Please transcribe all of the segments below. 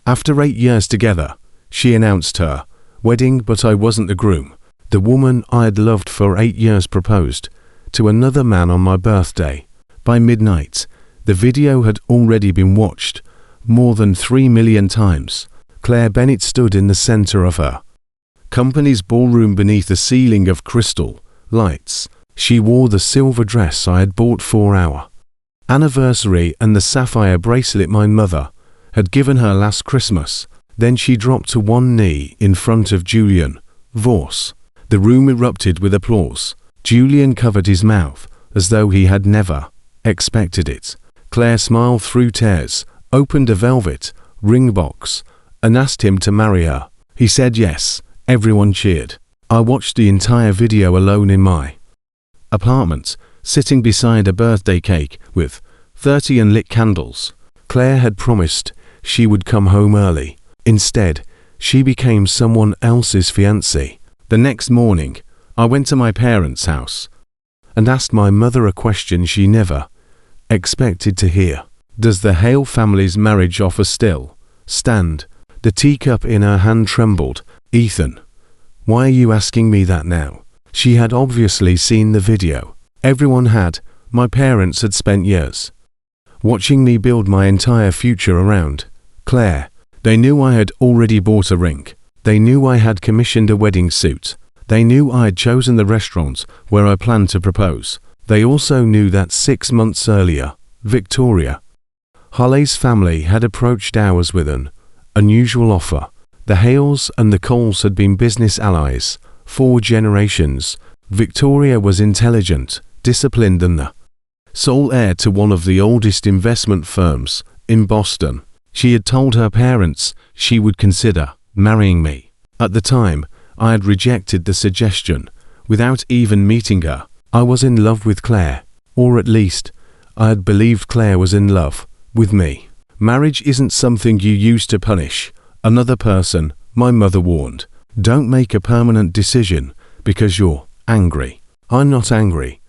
After 8 years together, she announced her wedding, but I wasn't the groom. The woman I had loved for 8 years proposed to another man on my birthday. By midnight, the video had already been watched more than 3 million times. Claire Bennett stood in the center of her company's ballroom beneath a ceiling of crystal lights. She wore the silver dress I had bought for our anniversary and the sapphire bracelet my mother had given her last Christmas. Then she dropped to one knee in front of Julian Vorse. The room erupted with applause. Julian covered his mouth as though he had never expected it. Claire smiled through tears, opened a velvet ring box, and asked him to marry her. He said yes. Everyone cheered. I watched the entire video alone in my apartment, sitting beside a birthday cake with 30 unlit candles. Claire had promised she would come home early. Instead, she became someone else's fiancée. The next morning, I went to my parents' house and asked my mother a question she never expected to hear. Does the Hale family's marriage offer still stand? The teacup in her hand trembled. Ethan, why are you asking me that now? She had obviously seen the video. Everyone had. My parents had spent years watching me build my entire future around Claire. They knew I had already bought a ring. They knew I had commissioned a wedding suit. They knew I had chosen the restaurant where I planned to propose. They also knew that 6 months earlier, Victoria Holly's family had approached ours with an unusual offer. The Hales and the Coles had been business allies 4 generations. Victoria was intelligent, disciplined, and the sole heir to one of the oldest investment firms in Boston. She had told her parents she would consider marrying me. At the time, I had rejected the suggestion without even meeting her. I was in love with Claire, or at least, I had believed Claire was in love with me. Marriage isn't something you use to punish another person, my mother warned. Don't make a permanent decision because you're angry. I'm not angry.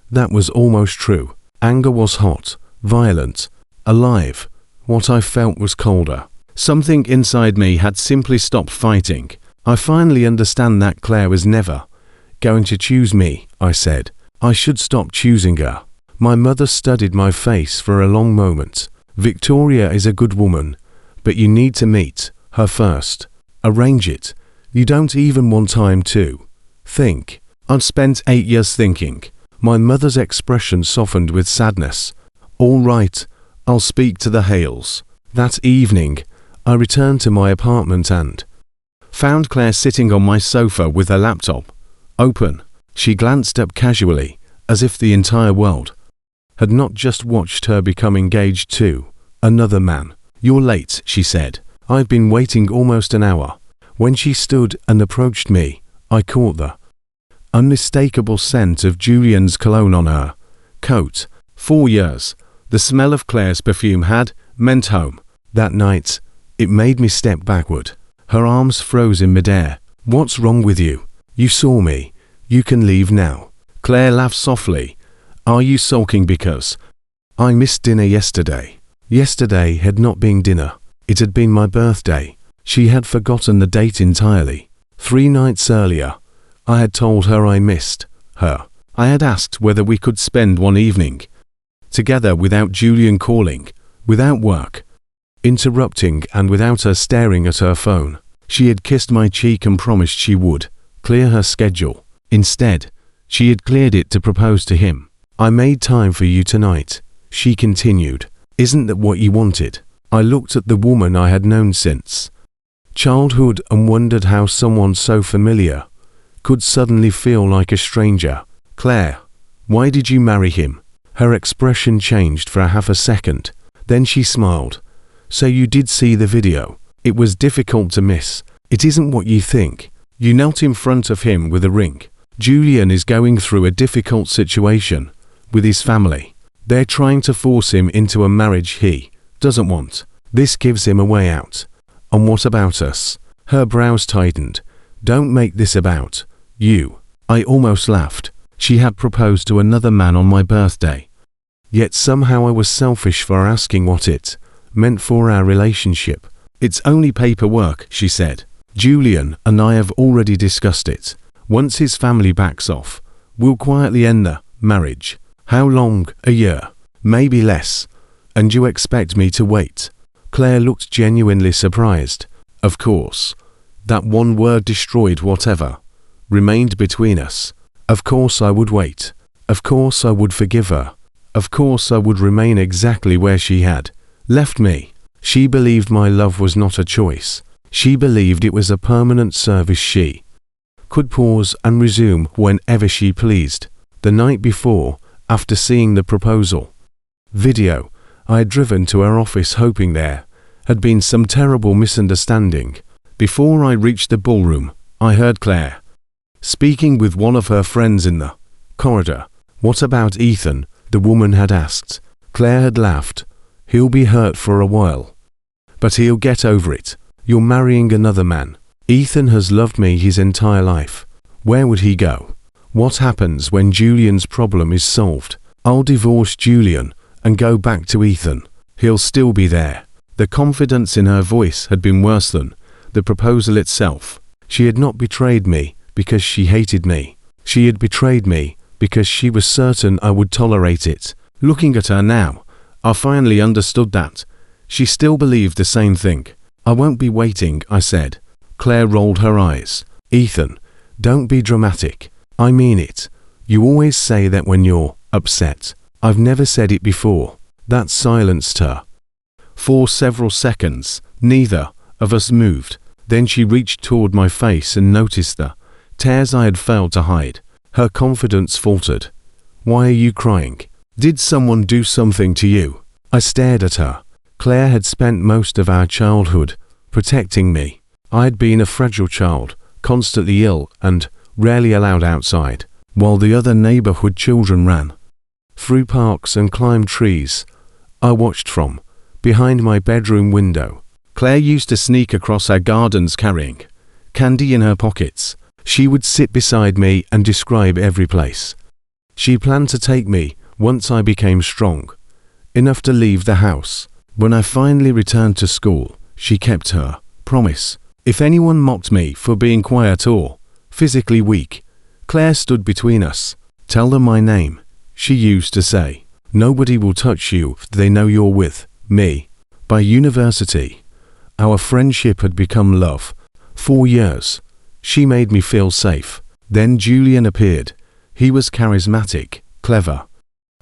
That was almost true. Anger was hot, violent, alive. What I felt was colder. Something inside me had simply stopped fighting. I finally understand that Claire was never going to choose me, I said. I should stop choosing her. My mother studied my face for a long moment. Victoria is a good woman, but you need to meet her first. Arrange it. You don't even want time to think. I'd spent 8 years thinking. My mother's expression softened with sadness. All right, I'll speak to the Hales. That evening, I returned to my apartment and found Claire sitting on my sofa with her laptop open. She glanced up casually, as if the entire world had not just watched her become engaged to another man. You're late, she said. I've been waiting almost an hour. When she stood and approached me, I caught the unmistakable scent of Julian's cologne on her coat. 4 years. The smell of Claire's perfume had meant home. That night, it made me step backward. Her arms froze in midair. What's wrong with you? You saw me. You can leave now. Claire laughed softly. Are you sulking because I missed dinner yesterday? Yesterday had not been dinner. It had been my birthday. She had forgotten the date entirely. 3 nights earlier, I had told her I missed her. I had asked whether we could spend one evening together without Julian calling, without work interrupting, and without her staring at her phone. She had kissed my cheek and promised she would clear her schedule. Instead, she had cleared it to propose to him. I made time for you tonight, she continued. Isn't that what you wanted? I looked at the woman I had known since childhood and wondered how someone so familiar could suddenly feel like a stranger. Claire, why did you marry him? Her expression changed for half a second. Then she smiled. So you did see the video. It was difficult to miss. It isn't what you think. You knelt in front of him with a ring. Julian is going through a difficult situation with his family. They're trying to force him into a marriage he doesn't want. This gives him a way out. And what about us? Her brows tightened. Don't make this about you. I almost laughed. She had proposed to another man on my birthday. Yet somehow I was selfish for asking what it meant for our relationship. It's only paperwork, she said. Julian and I have already discussed it. Once his family backs off, we'll quietly end the marriage. How long? A year. Maybe less. And you expect me to wait? Claire looked genuinely surprised. Of course. That one word destroyed whatever remained between us. Of course I would wait. Of course I would forgive her. Of course I would remain exactly where she had left me. She believed my love was not a choice. She believed it was a permanent service she could pause and resume whenever she pleased. The night before, after seeing the proposal video, I had driven to her office hoping there had been some terrible misunderstanding. Before I reached the ballroom, I heard Claire speaking with one of her friends in the corridor. What about Ethan? The woman had asked. Claire had laughed. He'll be hurt for a while, but he'll get over it. You're marrying another man. Ethan has loved me his entire life. Where would he go? What happens when Julian's problem is solved? I'll divorce Julian and go back to Ethan. He'll still be there. The confidence in her voice had been worse than the proposal itself. She had not betrayed me because she hated me. She had betrayed me because she was certain I would tolerate it. Looking at her now, I finally understood that. She still believed the same thing. I won't be waiting, I said. Claire rolled her eyes. Ethan, don't be dramatic. I mean it. You always say that when you're upset. I've never said it before. That silenced her. For several seconds, neither of us moved. Then she reached toward my face and noticed the tears I had failed to hide. Her confidence faltered. Why are you crying? Did someone do something to you? I stared at her. Claire had spent most of our childhood protecting me. I had been a fragile child, constantly ill and rarely allowed outside, while the other neighborhood children ran through parks and climbed trees. I watched from behind my bedroom window. Claire used to sneak across our gardens carrying candy in her pockets. She would sit beside me and describe every place she planned to take me once I became strong enough to leave the house. When I finally returned to school, she kept her promise. If anyone mocked me for being quiet or physically weak, Claire stood between us. Tell them my name, she used to say. Nobody will touch you if they know you're with me. By university, our friendship had become love. 4 years. She made me feel safe. Then Julian appeared. He was charismatic, clever,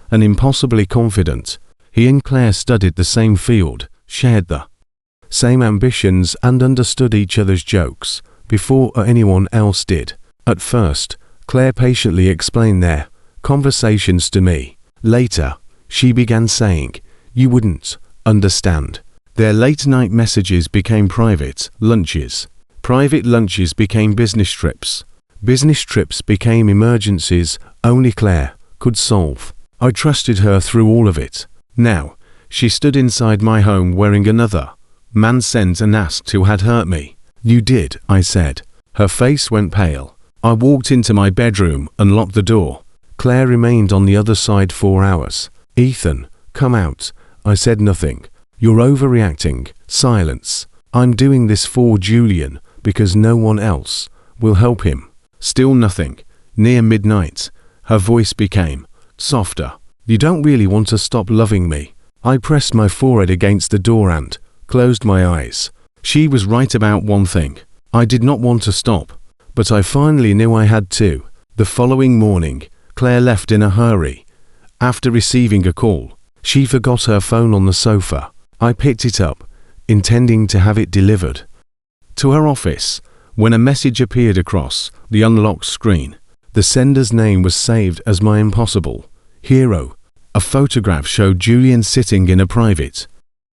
and impossibly confident. He and Claire studied the same field, shared the same ambitions and understood each other's jokes before anyone else did. At first, Claire patiently explained their conversations to me. Later, she began saying, "You wouldn't understand." Their late-night messages became private lunches. Private lunches became business trips. Business trips became emergencies only Claire could solve. I trusted her through all of it. Now, she stood inside my home wearing another man's scent and asked who had hurt me. You did, I said. Her face went pale. I walked into my bedroom and locked the door. Claire remained on the other side 4 hours. Ethan, come out. I said nothing. You're overreacting. Silence. I'm doing this for Julian because no one else will help him. Still nothing. Near midnight, her voice became softer. You don't really want to stop loving me. I pressed my forehead against the door and closed my eyes. She was right about one thing. I did not want to stop, but I finally knew I had to. The following morning, Claire left in a hurry. After receiving a call, she forgot her phone on the sofa. I picked it up, intending to have it delivered to her office, when a message appeared across the unlocked screen. The sender's name was saved as my impossible hero. A photograph showed Julian sitting in a private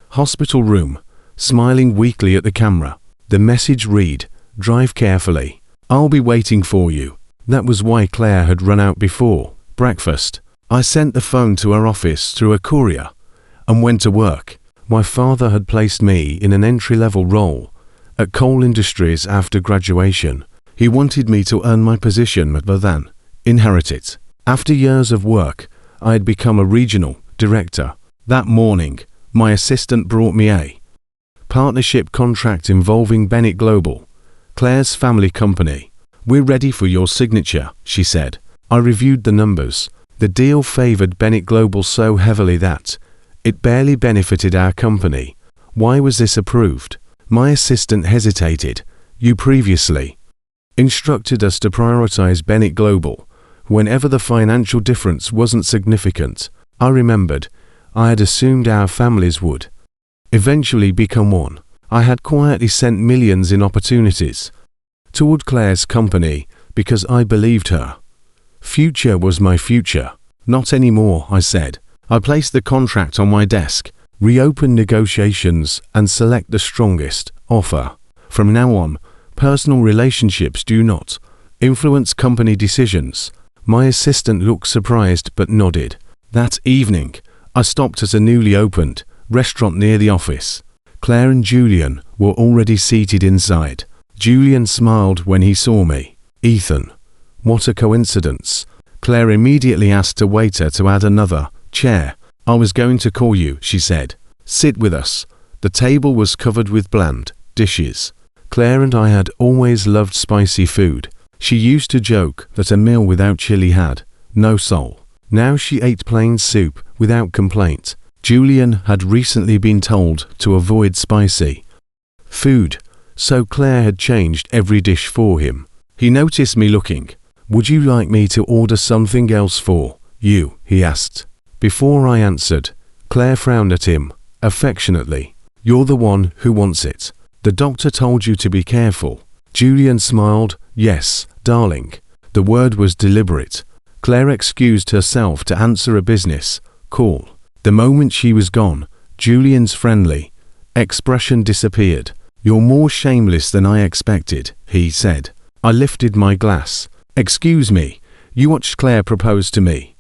hospital room, smiling weakly at the camera. The message read, "Drive carefully. I'll be waiting for you." That was why Claire had run out before breakfast. I sent the phone to her office through a courier and went to work. My father had placed me in an entry-level role at Coal Industries after graduation. He wanted me to earn my position rather than inherit it. After years of work, I had become a regional director. That morning, my assistant brought me a Partnership contract involving Bennett Global, Claire's family company. We're ready for your signature, she said. I reviewed the numbers. The deal favored Bennett Global so heavily that it barely benefited our company. Why was this approved? My assistant hesitated. You previously instructed us to prioritize Bennett Global whenever the financial difference wasn't significant. I remembered. I had assumed our families would eventually become one. I had quietly sent millions in opportunities toward Claire's company because I believed her future was my future. Not anymore, I said. I placed the contract on my desk, reopened negotiations, and select the strongest offer. From now on, personal relationships do not influence company decisions. My assistant looked surprised but nodded. That evening, I stopped at a newly opened restaurant near the office. Claire and Julian were already seated inside. Julian smiled when he saw me. Ethan, what a coincidence. Claire immediately asked a waiter to add another chair. I was going to call you, she said. Sit with us. The table was covered with bland dishes. Claire and I had always loved spicy food. She used to joke that a meal without chili had no soul. Now she ate plain soup without complaint. Julian had recently been told to avoid spicy food, so Claire had changed every dish for him. He noticed me looking. Would you like me to order something else for you? He asked. Before I answered, Claire frowned at him affectionately. You're the one who wants it. The doctor told you to be careful. Julian smiled. Yes, darling. The word was deliberate. Claire excused herself to answer a business call. The moment she was gone, Julian's friendly expression disappeared. You're more shameless than I expected, he said. I lifted my glass. Excuse me, you watched Claire propose to me.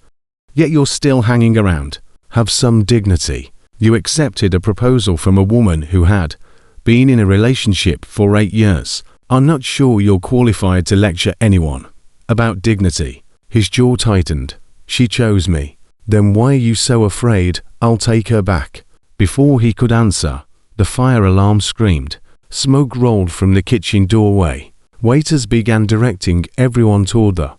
Yet you're still hanging around. Have some dignity. You accepted a proposal from a woman who had been in a relationship for 8 years. I'm not sure you're qualified to lecture anyone about dignity. His jaw tightened. She chose me. Then why are you so afraid I'll take her back? Before he could answer, the fire alarm screamed. Smoke rolled from the kitchen doorway. Waiters began directing everyone toward the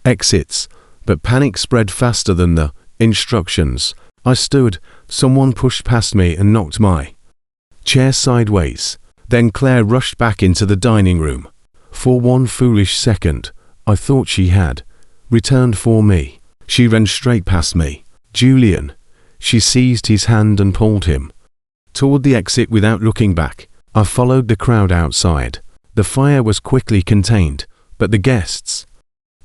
exits, but panic spread faster than the instructions. I stood. Someone pushed past me and knocked my chair sideways. Then Claire rushed back into the dining room. For one foolish second, I thought she had returned for me. She ran straight past me. Julian. She seized his hand and pulled him toward the exit without looking back. I followed the crowd outside. The fire was quickly contained, but the guests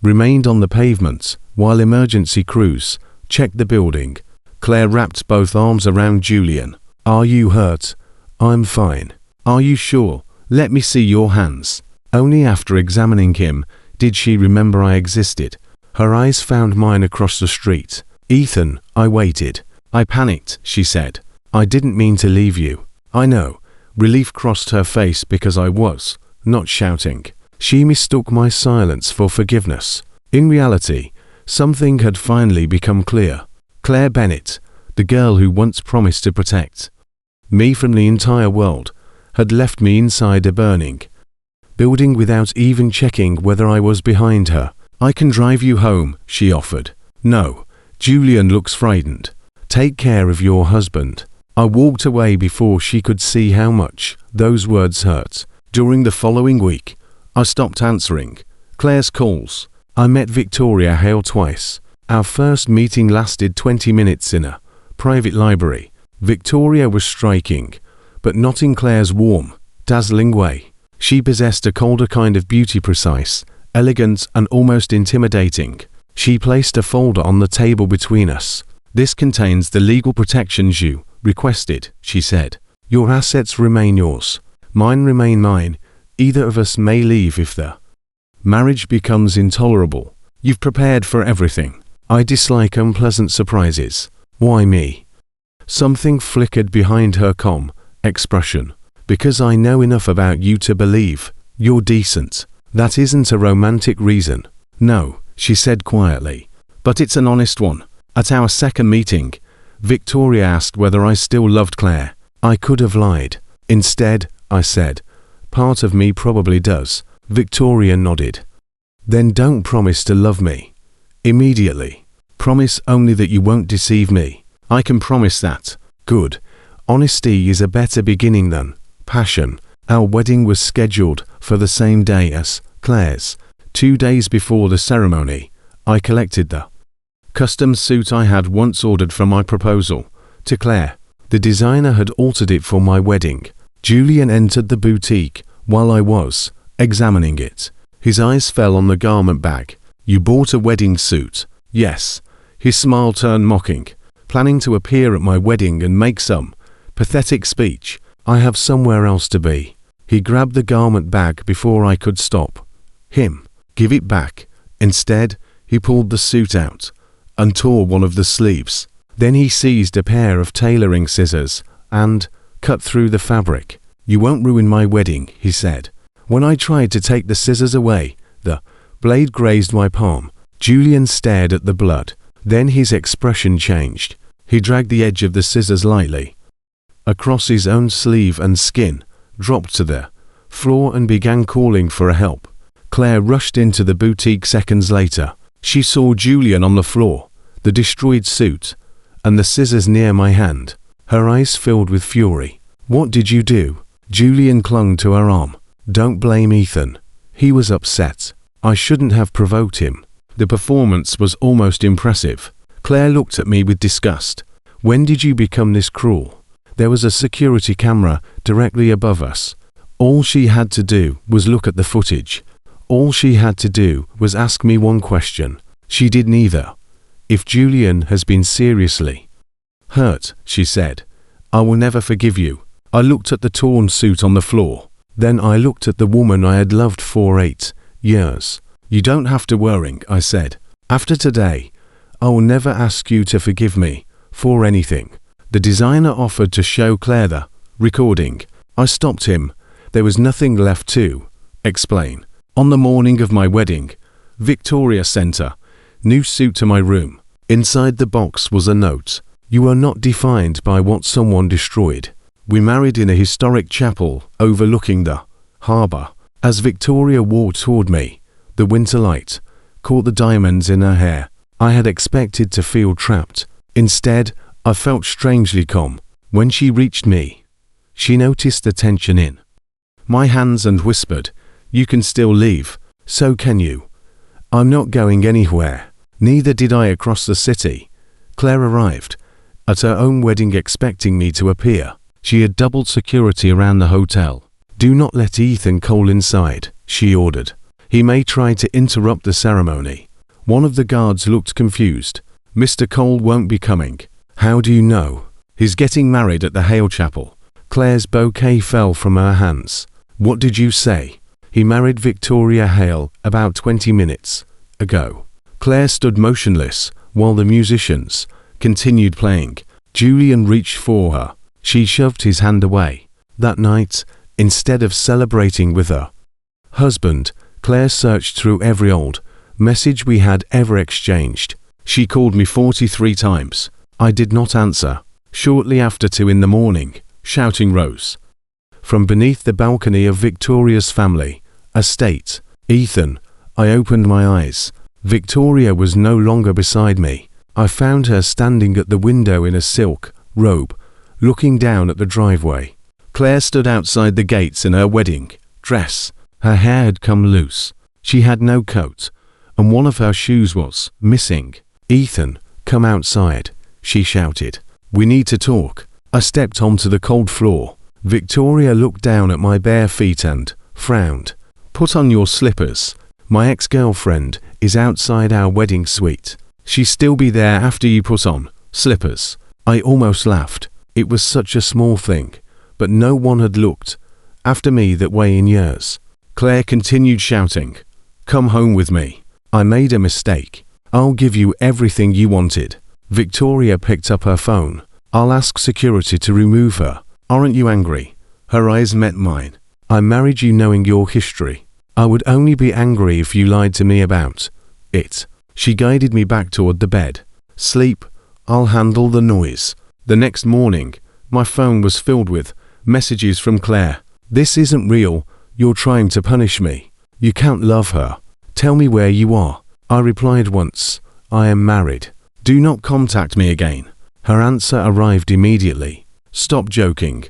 remained on the pavement while emergency crews checked the building. Claire wrapped both arms around Julian. Are you hurt? I'm fine. Are you sure? Let me see your hands. Only after examining him did she remember I existed. Her eyes found mine across the street. Ethan, I waited. I panicked, she said. I didn't mean to leave you. I know. Relief crossed her face because I was not shouting. She mistook my silence for forgiveness. In reality, something had finally become clear. Claire Bennett, the girl who once promised to protect me from the entire world, had left me inside a burning building without even checking whether I was behind her. I can drive you home, she offered. No. Julian looks frightened. Take care of your husband. I walked away before she could see how much those words hurt. During the following week, I stopped answering Claire's calls. I met Victoria Hale twice. Our first meeting lasted 20 minutes in a private library. Victoria was striking, but not in Claire's warm, dazzling way. She possessed a colder kind of beauty, precise, elegant and almost intimidating. She placed a folder on the table between us. This contains the legal protections you requested, she said. Your assets remain yours. Mine remain mine. Either of us may leave if the marriage becomes intolerable. You've prepared for everything. I dislike unpleasant surprises. Why me? Something flickered behind her calm expression. Because I know enough about you to believe you're decent. That isn't a romantic reason. No, she said quietly. But it's an honest one. At our second meeting, Victoria asked whether I still loved Claire. I could have lied. Instead, I said, part of me probably does. Victoria nodded. Then don't promise to love me immediately. Promise only that you won't deceive me. I can promise that. Good. Honesty is a better beginning than passion. Our wedding was scheduled for the same day as Claire's. 2 days before the ceremony, I collected the custom suit I had once ordered for my proposal to Claire. The designer had altered it for my wedding. Julian entered the boutique while I was examining it. His eyes fell on the garment bag. You bought a wedding suit? Yes. His smile turned mocking. Planning to appear at my wedding and make some pathetic speech. I have somewhere else to be. He grabbed the garment bag before I could stop him. Give it back. Instead, he pulled the suit out and tore one of the sleeves. Then he seized a pair of tailoring scissors and cut through the fabric. You won't ruin my wedding, he said. When I tried to take the scissors away, the blade grazed my palm. Julian stared at the blood. Then his expression changed. He dragged the edge of the scissors lightly across his own sleeve and skin, dropped to the floor and began calling for help. Claire rushed into the boutique seconds later. She saw Julian on the floor, the destroyed suit, and the scissors near my hand. Her eyes filled with fury. What did you do? Julian clung to her arm. Don't blame Ethan. He was upset. I shouldn't have provoked him. The performance was almost impressive. Claire looked at me with disgust. When did you become this cruel? There was a security camera directly above us. All she had to do was look at the footage. All she had to do was ask me one question. She did neither. If Julian has been seriously hurt, she said, I will never forgive you. I looked at the torn suit on the floor. Then I looked at the woman I had loved for 8 years. You don't have to worry, I said. After today, I will never ask you to forgive me for anything. The designer offered to show Claire the recording. I stopped him. There was nothing left to explain. On the morning of my wedding, Victoria sent a new suit to my room. Inside the box was a note. You are not defined by what someone destroyed. We married in a historic chapel overlooking the harbor. As Victoria walked toward me, the winter light caught the diamonds in her hair. I had expected to feel trapped. Instead, I felt strangely calm. When she reached me, she noticed the tension in my hands and whispered, You can still leave, so can you. I'm not going anywhere. Neither did I across the city. Claire arrived at her own wedding expecting me to appear. She had doubled security around the hotel. Do not let Ethan Cole inside, she ordered. He may try to interrupt the ceremony. One of the guards looked confused. Mr. Cole won't be coming. How do you know? He's getting married at the Hale Chapel. Claire's bouquet fell from her hands. What did you say? He married Victoria Hale about 20 minutes ago. Claire stood motionless while the musicians continued playing. Julian reached for her. She shoved his hand away. That night, instead of celebrating with her husband, Claire searched through every old message we had ever exchanged. She called me 43 times. I did not answer. Shortly after 2 in the morning, shouting rose from beneath the balcony of Victoria's family estate. Ethan, I opened my eyes. Victoria was no longer beside me. I found her standing at the window in a silk robe, looking down at the driveway. Claire stood outside the gates in her wedding dress. Her hair had come loose. She had no coat, and one of her shoes was missing. Ethan, come outside, she shouted. We need to talk. I stepped onto the cold floor. Victoria looked down at my bare feet and frowned. Put on your slippers. My ex-girlfriend is outside our wedding suite. She'll still be there after you put on slippers. I almost laughed. It was such a small thing, but no one had looked after me that way in years. Claire continued shouting, Come home with me. I made a mistake. I'll give you everything you wanted. Victoria picked up her phone. I'll ask security to remove her. Aren't you angry? Her eyes met mine. I married you knowing your history. I would only be angry if you lied to me about it. She guided me back toward the bed. Sleep. I'll handle the noise. The next morning, my phone was filled with Messages from Claire. This isn't real. You're trying to punish me. You can't love her. Tell me where you are. I replied once. I am married. Do not contact me again. Her answer arrived immediately. Stop joking.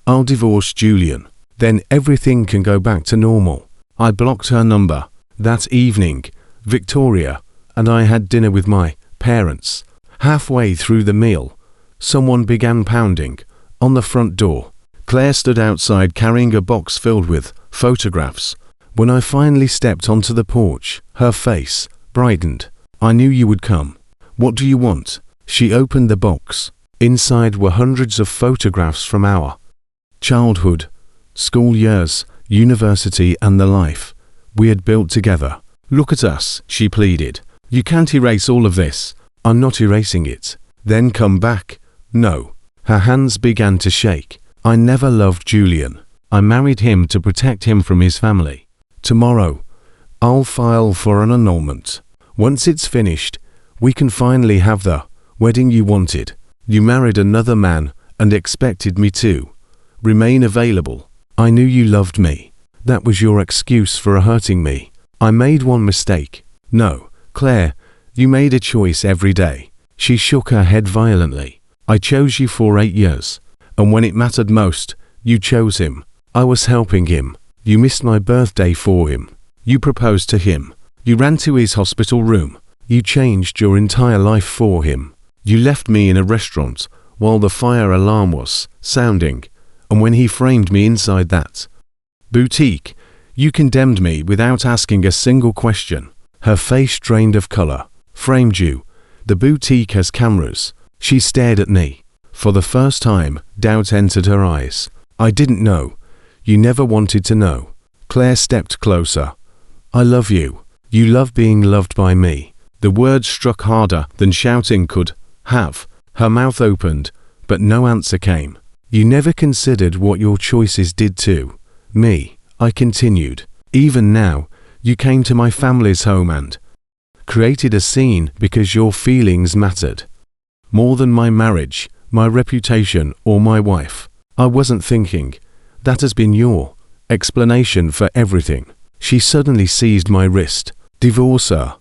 I'll divorce Julian. Then everything can go back to normal. I blocked her number. That evening, Victoria and I had dinner with my parents. Halfway through the meal, someone began pounding on the front door. Claire stood outside carrying a box filled with photographs. When I finally stepped onto the porch, her face brightened. I knew you would come. What do you want? She opened the box. Inside were hundreds of photographs from our childhood, school years, university, and the life we had built together. Look at us, she pleaded. You can't erase all of this. I'm not erasing it. Then come back. No. Her hands began to shake. I never loved Julian. I married him to protect him from his family. Tomorrow, I'll file for an annulment. Once it's finished, we can finally have the wedding you wanted. You married another man and expected me to remain available. I knew you loved me. That was your excuse for hurting me. I made one mistake. No, Claire, you made a choice every day. She shook her head violently. I chose you for 8 years. And when it mattered most, you chose him. I was helping him. You missed my birthday for him. You proposed to him. You ran to his hospital room. You changed your entire life for him. You left me in a restaurant while the fire alarm was sounding. And when he framed me inside that boutique, you condemned me without asking a single question. Her face drained of color. Framed you. The boutique has cameras. She stared at me. For the first time, doubt entered her eyes. I didn't know. You never wanted to know. Claire stepped closer. I love you. You love being loved by me. The words struck harder than shouting could have. Her mouth opened, but no answer came. You never considered what your choices did to me, I continued. Even now, you came to my family's home and created a scene because your feelings mattered. More than my marriage, my reputation, or my wife. I wasn't thinking. That has been your explanation for everything. She suddenly seized my wrist. Divorce her.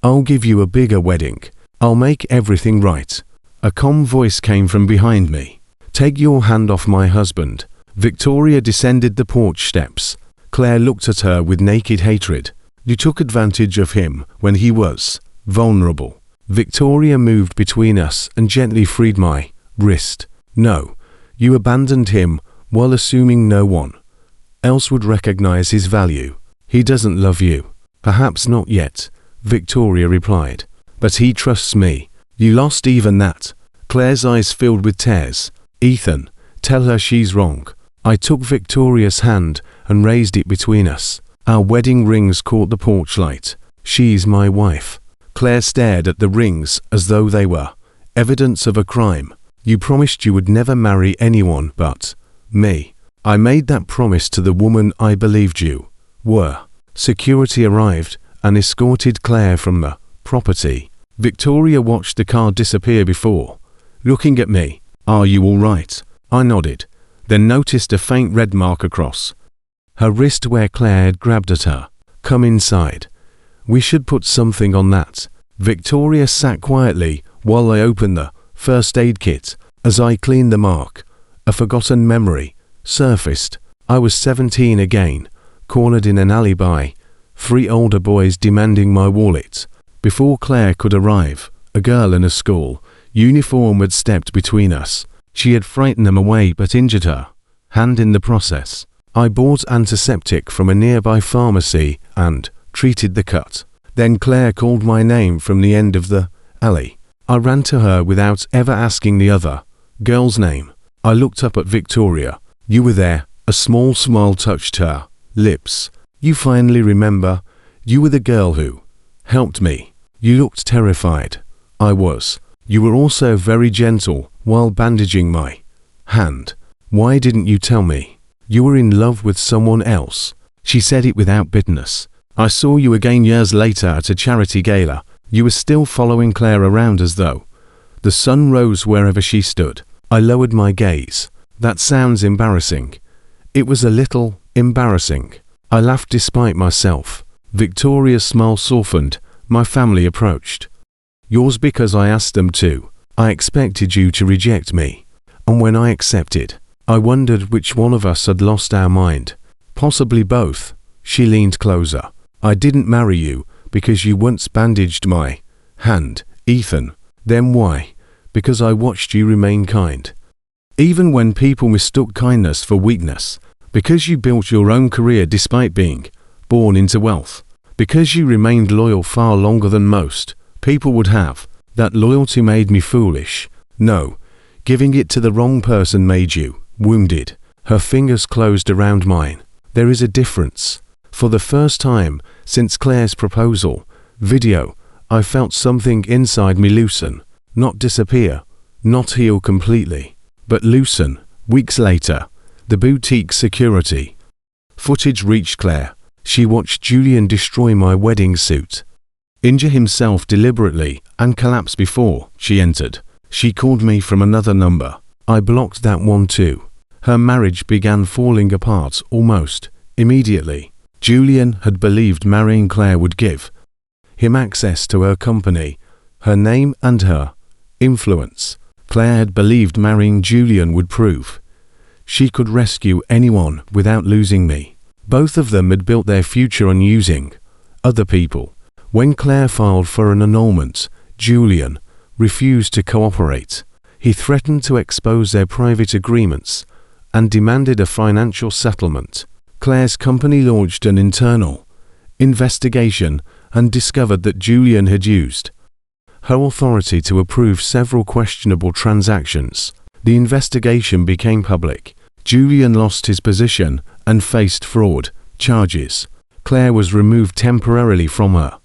I'll give you a bigger wedding. I'll make everything right. A calm voice came from behind me. Take your hand off my husband. Victoria descended the porch steps. Claire looked at her with naked hatred. You took advantage of him when he was vulnerable. Victoria moved between us and gently freed my wrist. No, you abandoned him while assuming no one else would recognize his value. He doesn't love you. Perhaps not yet, Victoria replied. But he trusts me. You lost even that. Claire's eyes filled with tears. Ethan, tell her she's wrong. I took Victoria's hand and raised it between us. Our wedding rings caught the porch light. She's my wife. Claire stared at the rings as though they were evidence of a crime. You promised you would never marry anyone but me. I made that promise to the woman I believed you were. Security arrived and escorted Claire from the property. Victoria watched the car disappear before looking at me. Are you all right? I nodded, then noticed a faint red mark across her wrist where Claire had grabbed at her. Come inside. We should put something on that. Victoria sat quietly while I opened the first aid kit. As I cleaned the mark, a forgotten memory surfaced. I was 17 again, cornered in an alley by 3 older boys demanding my wallet. Before Claire could arrive, a girl in a school uniform had stepped between us. She had frightened them away but injured her hand in the process. I bought antiseptic from a nearby pharmacy and treated the cut. Then Claire called my name from the end of the alley. I ran to her without ever asking the other girl's name. I looked up at Victoria. You were there. A small smile touched her lips. You finally remember. You were the girl who helped me. You looked terrified. I was. You were also very gentle while bandaging my hand. Why didn't you tell me? You were in love with someone else. She said it without bitterness. I saw you again years later at a charity gala. You were still following Claire around as though the sun rose wherever she stood. I lowered my gaze. That sounds embarrassing. It was a little embarrassing. I laughed despite myself. Victoria's smile softened. My family approached. Yours because I asked them to. I expected you to reject me. And when I accepted, I wondered which one of us had lost our mind. Possibly both. She leaned closer. I didn't marry you because you once bandaged my hand, Ethan. Then why? Because I watched you remain kind. Even when people mistook kindness for weakness. Because you built your own career despite being born into wealth. Because you remained loyal far longer than most people would have. That loyalty made me foolish. No, giving it to the wrong person made you wounded. Her fingers closed around mine. There is a difference. For the first time since Claire's proposal video, I felt something inside me loosen. Not disappear, not heal completely, but loosen. Weeks later, the boutique security footage reached Claire. She watched Julian destroy my wedding suit, injure himself deliberately, and collapse before she entered. She called me from another number. I blocked that one too. Her marriage began falling apart almost immediately. Julian had believed marrying Claire would give him access to her company, her name and her influence. Claire had believed marrying Julian would prove she could rescue anyone without losing me. Both of them had built their future on using other people. When Claire filed for an annulment, Julian refused to cooperate. He threatened to expose their private agreements and demanded a financial settlement. Claire's company launched an internal investigation and discovered that Julian had used her authority to approve several questionable transactions. The investigation became public. Julian lost his position and faced fraud charges. Claire was removed temporarily from her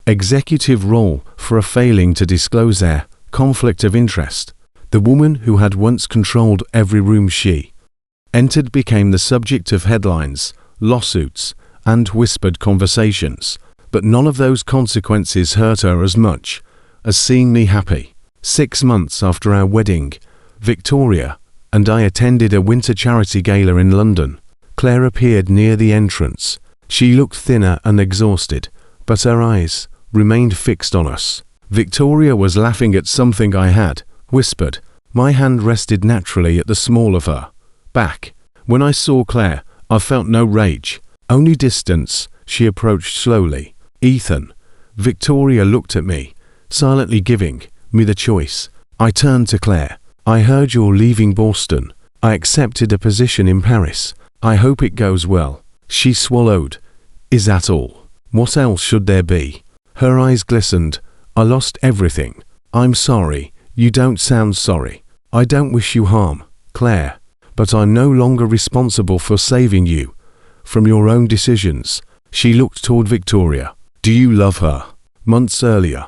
executive role for failing to disclose their conflict of interest. The woman who had once controlled every room she entered became the subject of headlines, lawsuits, and whispered conversations. But none of those consequences hurt her as much as seeing me happy. 6 months after our wedding, Victoria and I attended a winter charity gala in London. Claire appeared near the entrance. She looked thinner and exhausted, but her eyes remained fixed on us. Victoria was laughing at something I had whispered. My hand rested naturally at the small of her back. When I saw Claire, I felt no rage, only distance. She approached slowly. Ethan. Victoria looked at me, silently giving me the choice. I turned to Claire. I heard you're leaving Boston. I accepted a position in Paris. I hope it goes well. She swallowed. Is that all? What else should there be? Her eyes glistened. I lost everything. I'm sorry. You don't sound sorry. I don't wish you harm, Claire. But I'm no longer responsible for saving you from your own decisions. She looked toward Victoria. Do you love her? Months earlier,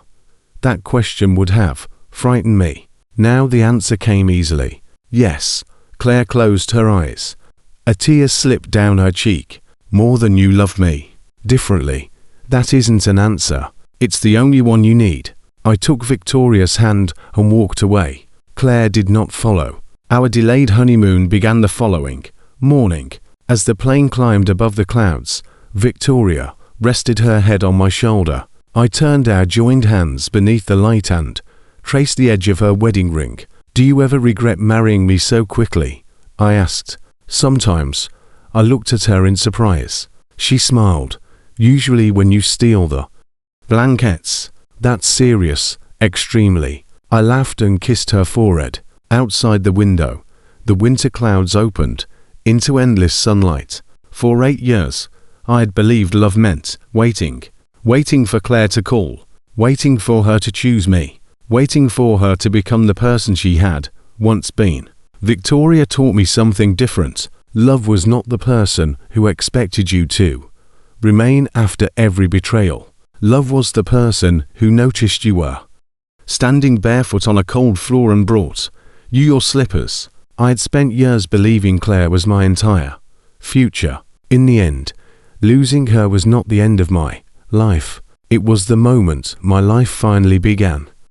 that question would have frightened me. Now the answer came easily. Yes. Claire closed her eyes. A tear slipped down her cheek. More than you love me. Differently. That isn't an answer. It's the only one you need. I took Victoria's hand and walked away. Claire did not follow. Our delayed honeymoon began the following morning. As the plane climbed above the clouds, Victoria rested her head on my shoulder. I turned our joined hands beneath the light and traced the edge of her wedding ring. Do you ever regret marrying me so quickly? I asked. Sometimes. I looked at her in surprise. She smiled. Usually when you steal the blankets. That's serious. Extremely. I laughed and kissed her forehead. Outside the window, the winter clouds opened into endless sunlight. For 8 years, I had believed love meant waiting. Waiting for Claire to call. Waiting for her to choose me. Waiting for her to become the person she had once been. Victoria taught me something different. Love was not the person who expected you to remain after every betrayal. Love was the person who noticed you were standing barefoot on a cold floor and brought you your slippers. I had spent years believing Claire was my entire future. In the end, losing her was not the end of my life. It was the moment my life finally began.